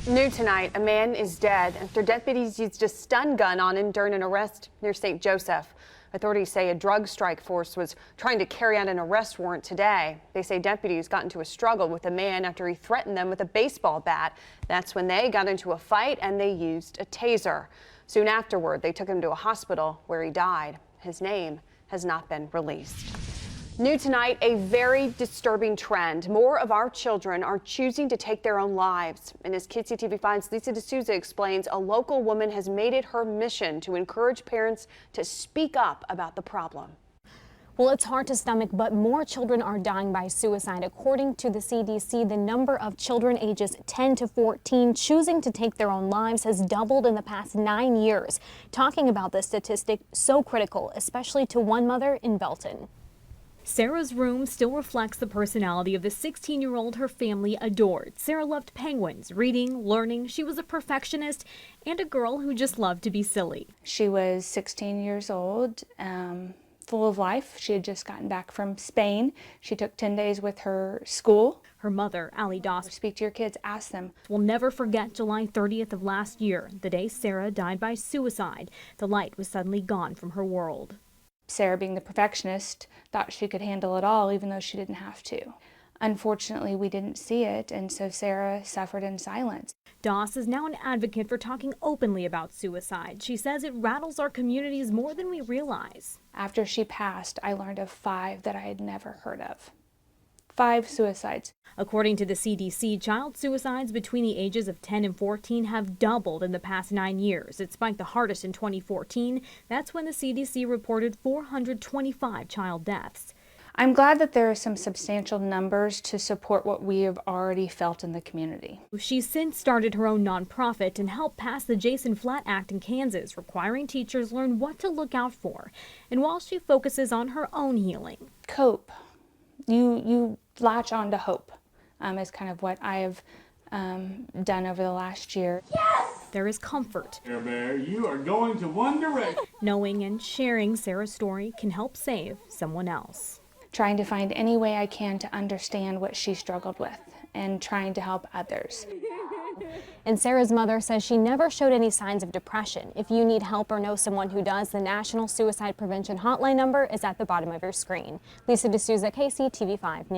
New tonight, a man is dead after deputies used a stun gun on him during an arrest near St. Joseph. Authorities say a drug strike force was trying to carry out an arrest warrant today. They say deputies got into a struggle with a man after he threatened them with a baseball bat. That's when they got into a fight and they used a taser. Soon afterward, they took him to a hospital where he died. His name has not been released. New tonight, a very disturbing trend. More of our children are choosing to take their own lives. And as KCTV 5's Lisa D'Souza explains, a local woman has made it her mission to encourage parents to speak up about the problem. Well, it's hard to stomach, but more children are dying by suicide. According to the CDC, the number of children ages 10 to 14 choosing to take their own lives has doubled in the past 9 years. Talking about this statistic, so critical, especially to one mother in Belton. Sarah's room still reflects the personality of the 16-year-old her family adored. Sarah loved penguins, reading, learning. She was a perfectionist and a girl who just loved to be silly. She was 16 years old, full of life. She had just gotten back from Spain. She took 10 days with her school. Her mother, Allie Doss, speak to your kids, ask them. Will never forget July 30th of last year, the day Sarah died by suicide. The light was suddenly gone from her world. Sarah, being the perfectionist, thought she could handle it all even though she didn't have to. Unfortunately, we didn't see it, and so Sarah suffered in silence. Doss is now an advocate for talking openly about suicide. She says it rattles our communities more than we realize. After she passed, I learned of 5 that I had never heard of. 5 suicides. According to the CDC, child suicides between the ages of 10 and 14 have doubled in the past 9 years. It spiked the hardest in 2014. That's when the CDC reported 425 child deaths. I'm glad that there are some substantial numbers to support what we have already felt in the community. She's since started her own nonprofit and helped pass the Jason Flatt Act in Kansas, requiring teachers learn what to look out for. And while she focuses on her own healing. Cope. You latch on to hope is kind of what I have done over the last year. Yes! There is comfort. Here, Bear, you are going to one direction. Knowing and sharing Sarah's story can help save someone else. Trying to find any way I can to understand what she struggled with and trying to help others. And Sarah's mother says she never showed any signs of depression. If you need help or know someone who does, the National Suicide Prevention Hotline number is at the bottom of your screen. Lisa D'Souza, KCTV 5 News.